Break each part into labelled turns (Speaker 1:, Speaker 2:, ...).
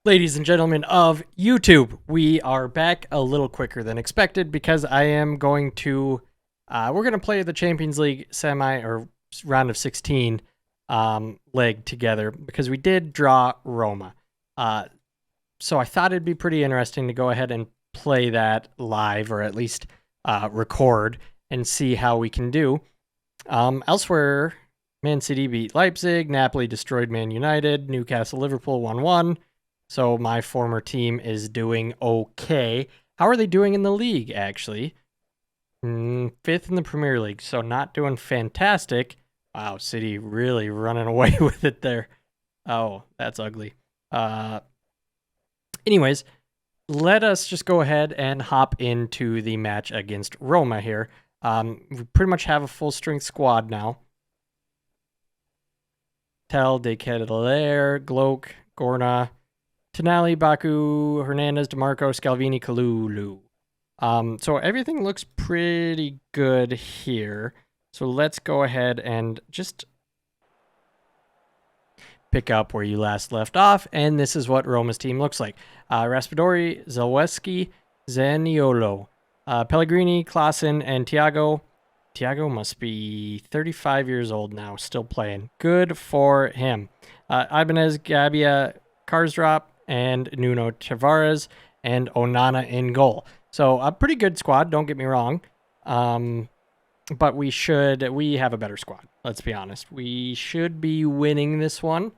Speaker 1: Ladies and gentlemen of YouTube, we are back a little quicker than expected because I am going to, we're going to play the Champions League semi or round of 16 leg together because we did draw Roma. So I thought it'd be pretty interesting to go ahead and play that live or at least record and see how we can do. Elsewhere, Man City beat Leipzig, Napoli destroyed Man United, Newcastle Liverpool 1-1. So my former team is doing okay. How are they doing in the league, actually? Fifth in the Premier League, so not doing fantastic. Wow, City really running away with it there. Oh, that's ugly. Anyways, let us just go ahead and hop into the match against Roma here. We pretty much have a full strength squad now. Tel, De Ketelaere, Gloak, Gorna, Tonali, Baku, Hernandez, DeMarco, Scalvini, Kalulu. So everything looks pretty good here. So let's go ahead and just pick up where you last left off. And this is what Roma's team looks like. Raspadori, Zalewski, Zaniolo, Pellegrini, Klaassen, and Thiago. Thiago must be 35 years old now, still playing. Good for him. Ibanez, Gabia, Karsdorp, and Nuno Tavares, and Onana in goal. So a pretty good squad, don't get me wrong. But we have a better squad, let's be honest. We should be winning this one.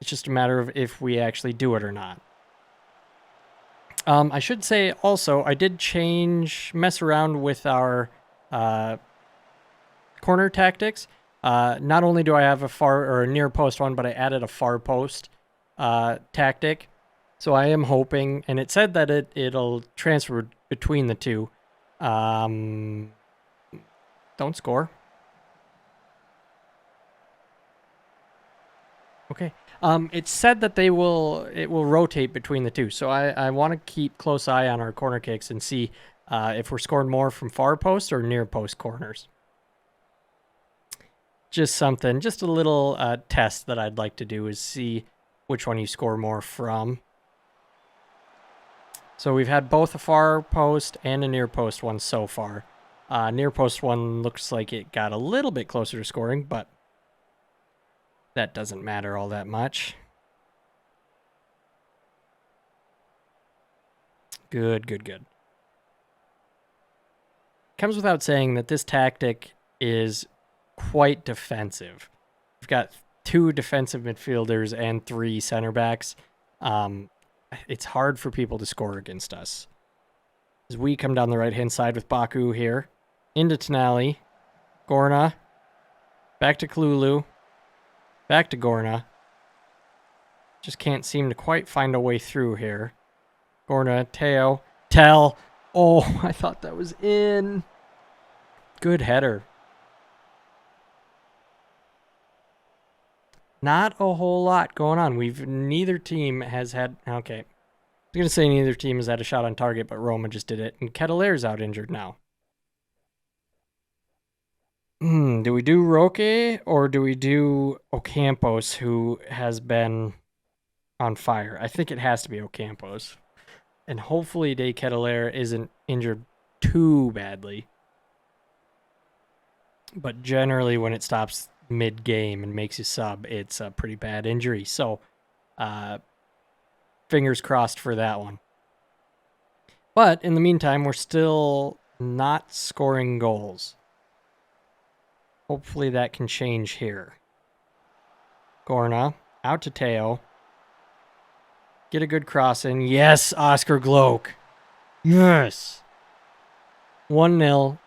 Speaker 1: It's just a matter of if we actually do it or not. I should say also, I did mess around with our corner tactics. Not only do I have a far or a near post one, but I added a far post tactic. So I am hoping, and it said that it'll transfer between the two. Don't score. Okay. It said that it will rotate between the two. So I want to keep close eye on our corner kicks and see if we're scoring more from far post or near post corners. Just a little test that I'd like to do is see which one you score more from. So we've had both a far post and a near post one so far. Near post one looks like it got a little bit closer to scoring, but that doesn't matter all that much. Good. Comes without saying that this tactic is quite defensive. We've got 2 defensive midfielders and 3 center backs. It's hard for people to score against us. As we come down the right-hand side with Baku here, into Tonali, Gorna, back to Kalulu, back to Gorna. Just can't seem to quite find a way through here. Gorna, Teo, Tel. Oh, I thought that was in. Good header. Not a whole lot going on. Neither team has had. Okay. I was going to say neither team has had a shot on target, but Roma just did it. And Ketelaire's out injured now. Do we do Roque or do we do Ocampos, who has been on fire? I think it has to be Ocampos. And hopefully De Ketelaere isn't injured too badly. But generally when it stops mid-game and makes you sub, it's a pretty bad injury. So fingers crossed for that one. But in the meantime, we're still not scoring goals. Hopefully that can change here. Gorna, out to Teo. Get a good cross in. Yes, Oscar Gloak. Yes. 1-0.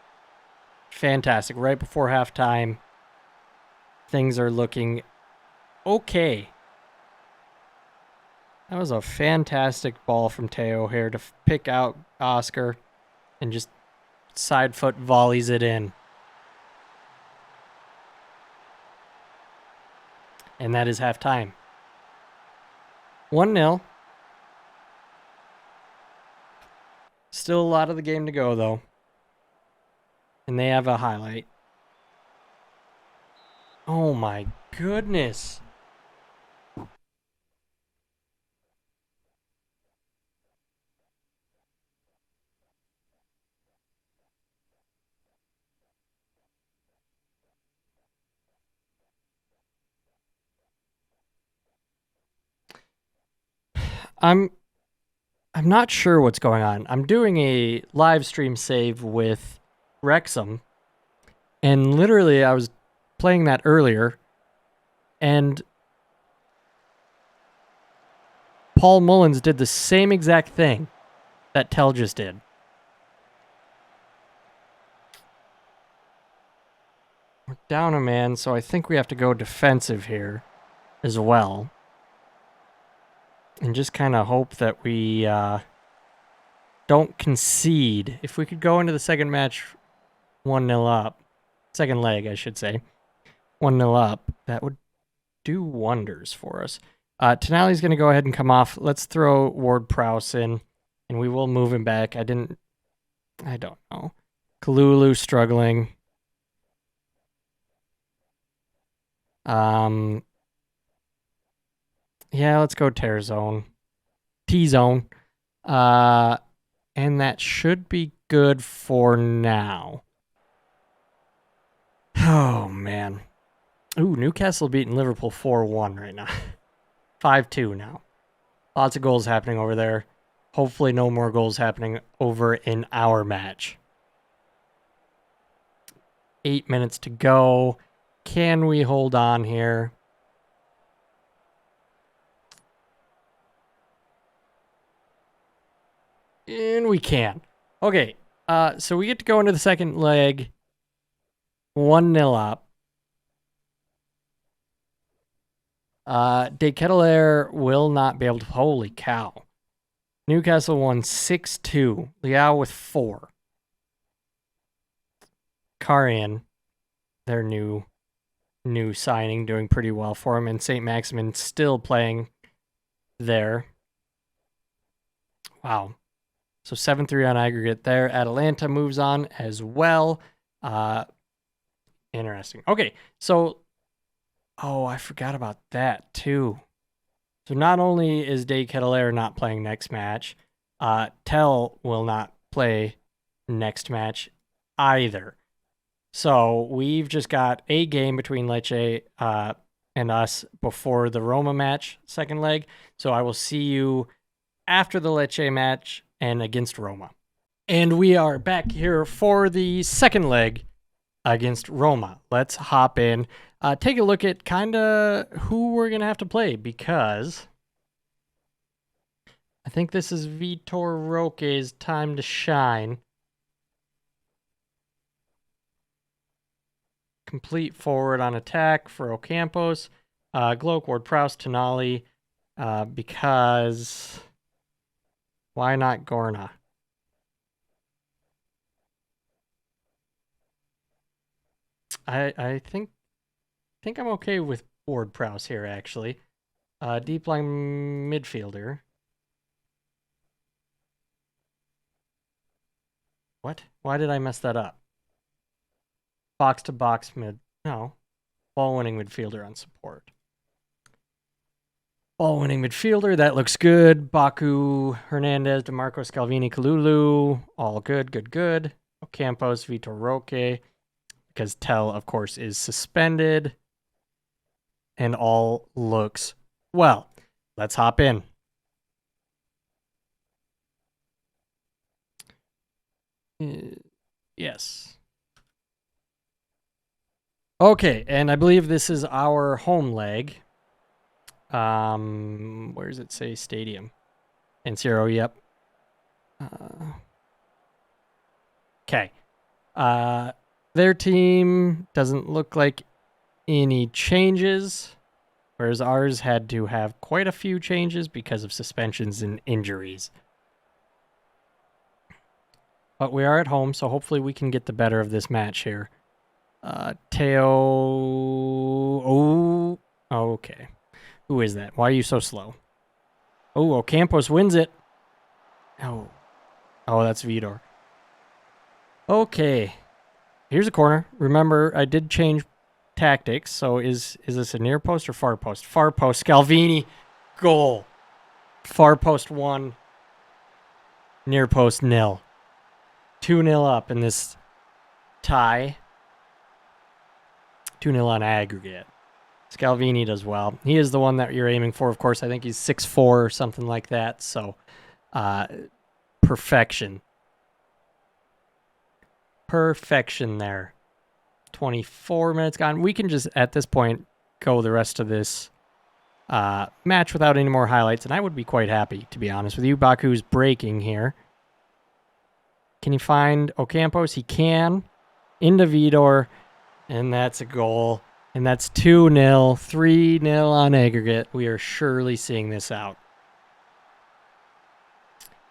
Speaker 1: Fantastic. Right before halftime. Things are looking okay. That was a fantastic ball from Teo here to pick out Oscar and just side foot volleys it in. And that is halftime. 1-0. Still a lot of the game to go, though. And they have a highlight. Oh, my goodness. I'm not sure what's going on. I'm doing a live stream save with Wrexham, and literally I was playing that earlier, and Paul Mullins did the same exact thing that Tell just did. We're down a man, so I think we have to go defensive here as well. And just kind of hope that we don't concede. If we could go into the second match 1-0 up, second leg, I should say, 1-0 up, that would do wonders for us. Tonali's going to go ahead and come off. Let's throw Ward-Prowse in, and we will move him back. I don't know. Kalulu struggling. Yeah, let's go tear zone. T-zone. And that should be good for now. Oh, man. Ooh, Newcastle beating Liverpool 4-1 right now. 5-2 now. Lots of goals happening over there. Hopefully no more goals happening over in our match. 8 minutes to go. Can we hold on here? And we can. Okay, so we get to go into the second leg 1-0 up. De Ketelaere will not be able to... Holy cow. Newcastle won 6-2. Liao with 4. Karian, their new signing, doing pretty well for him. And St. Maximin still playing there. Wow. So 7-3 on aggregate there. Atalanta moves on as well. Interesting. Okay, so... Oh, I forgot about that, too. So not only is De Ketelaere not playing next match, Tell will not play next match either. So we've just got a game between Lecce and us before the Roma match, second leg. So I will see you after the Lecce match and against Roma. And we are back here for the second leg against Roma. Let's hop in. Take a look at kind of who we're going to have to play, because I think this is Vitor Roque's time to shine. Complete forward on attack for Ocampos. Gloak, Ward-Prowse, Tonali, because why not Gorna? I think I'm okay with Ward-Prowse here, actually. Deep line midfielder. What? Why did I mess that up? Box to box mid. No. Ball winning midfielder on support. Ball winning midfielder. That looks good. Baku, Hernandez, DeMarco, Scalvini, Kalulu. All good, good, good. Ocampos, Vitor Roque. Because Tell, of course, is suspended. And all looks well. Let's hop in. Yes. Okay, and I believe this is our home leg. Where does it say stadium? And Zero, yep. Okay. Their team doesn't look like any changes, whereas ours had to have quite a few changes because of suspensions and injuries. But we are at home, so hopefully we can get the better of this match here. Teo... Oh, okay. Who is that? Why are you so slow? Oh, Ocampos wins it. Oh, that's Vitor. Okay. Here's a corner. Remember, I did change tactics, so is this a near post or far post? Far post. Scalvini, goal. Far post 1. Near post 0. 2-0 up in this tie. 2-0 on aggregate. Scalvini does well. He is the one that you're aiming for, of course. I think he's 6'4" or something like that. So, perfection. Perfection there. 24 minutes gone. We can just, at this point, go the rest of this match without any more highlights, and I would be quite happy, to be honest with you. Baku's breaking here. Can he find Ocampos? He can. Into Vidor, and that's a goal. And that's 2-0, 3-0 on aggregate. We are surely seeing this out.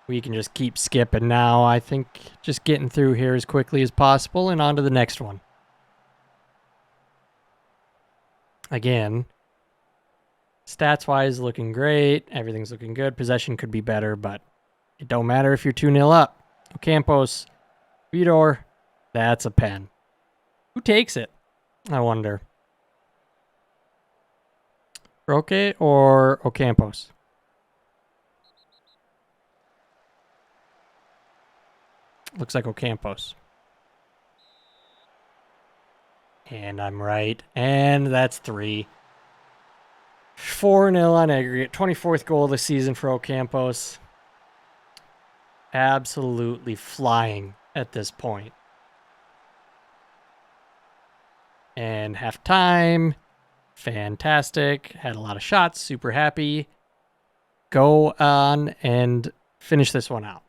Speaker 1: We can just keep skipping now. I think just getting through here as quickly as possible and on to the next one. Again, stats-wise, looking great. Everything's looking good. Possession could be better, but it don't matter if you're 2-0 up. Ocampos, Vidor, that's a pen. Who takes it? I wonder. Roque or Ocampos? Looks like Ocampos. And I'm right. And that's 3. 4-0 on aggregate. 24th goal of the season for Ocampos. Absolutely flying at this point. And halftime. Fantastic. Had a lot of shots. Super happy. Go on and finish this one out.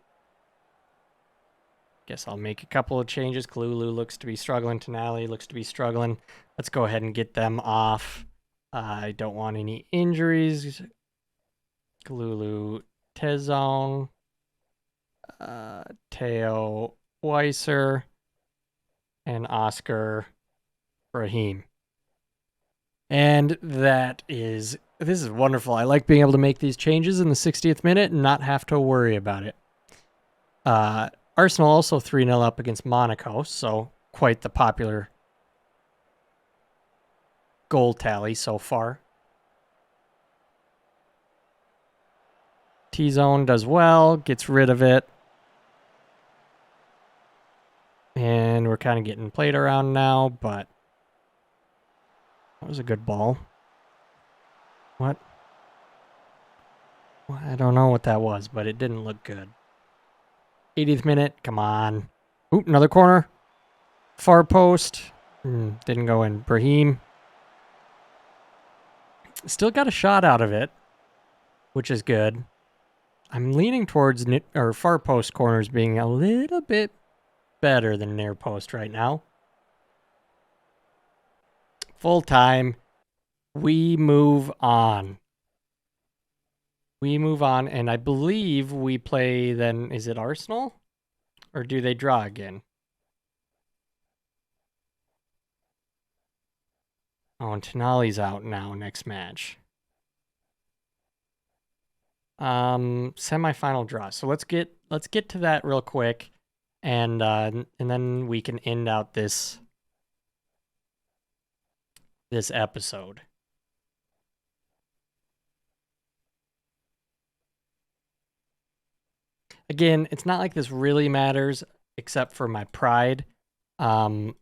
Speaker 1: Guess I'll make a couple of changes. Kalulu looks to be struggling. Tonali looks to be struggling. Let's go ahead and get them off. I don't want any injuries. Kalulu, Tezon, Teo Weiser, and Oscar Brahim. And this is wonderful. I like being able to make these changes in the 60th minute and not have to worry about it. Arsenal also 3-0 up against Monaco, so quite the popular goal tally so far. T-Zone does well, gets rid of it. And we're kind of getting played around now, but that was a good ball. What? Well, I don't know what that was, but it didn't look good. 80th minute, come on. Ooh, another corner. Far post. Didn't go in. Brahim. Still got a shot out of it, which is good. I'm leaning towards far post corners being a little bit better than near post right now. Full time. We move on. We move on, and I believe we play then, is it Arsenal? Or do they draw again? Oh, and Tonali's out now next match. Semifinal draw. So let's get to that real quick, and then we can end out this episode. Again, it's not like this really matters, except for my pride. I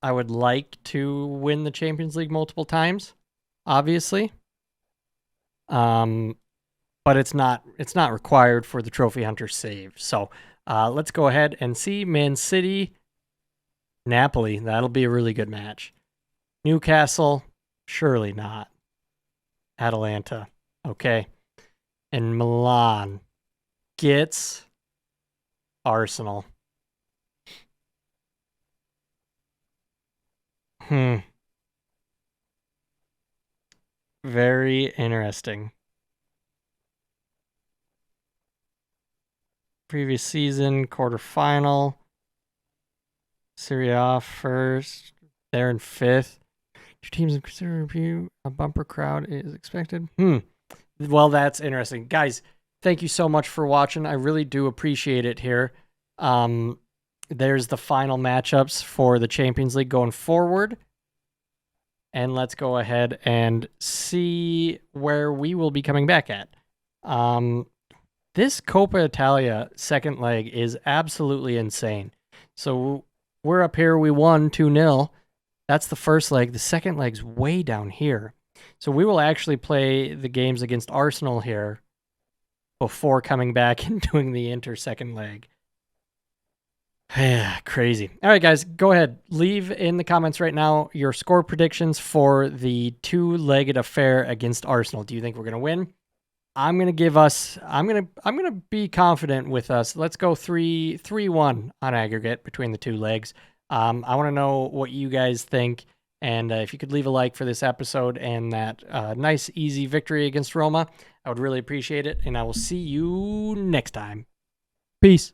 Speaker 1: would like to win the Champions League multiple times, obviously. But it's not required for the Trophy Hunter save. So let's go ahead and see Man City, Napoli. That'll be a really good match. Newcastle, surely not. Atalanta, okay. And Milan gets Arsenal. Very interesting. Previous season, quarterfinal. Serie A first. They're in 5th. Two teams in consider review. A bumper crowd is expected. Well, that's interesting. Guys, thank you so much for watching. I really do appreciate it here. There's the final matchups for the Champions League going forward. And let's go ahead and see where we will be coming back at. This Coppa Italia second leg is absolutely insane. So we're up here. We won 2-0. That's the first leg. The second leg's way down here. So we will actually play the games against Arsenal here before coming back and doing the Inter second leg. Yeah, crazy. All right, guys, go ahead. Leave in the comments right now your score predictions for the two-legged affair against Arsenal. Do you think we're going to win? I'm going to give us I'm going to be confident with us. Let's go 3-1 on aggregate between the two legs. I want to know what you guys think, and if you could leave a like for this episode and that nice easy victory against Roma, I would really appreciate it, and I will see you next time. Peace.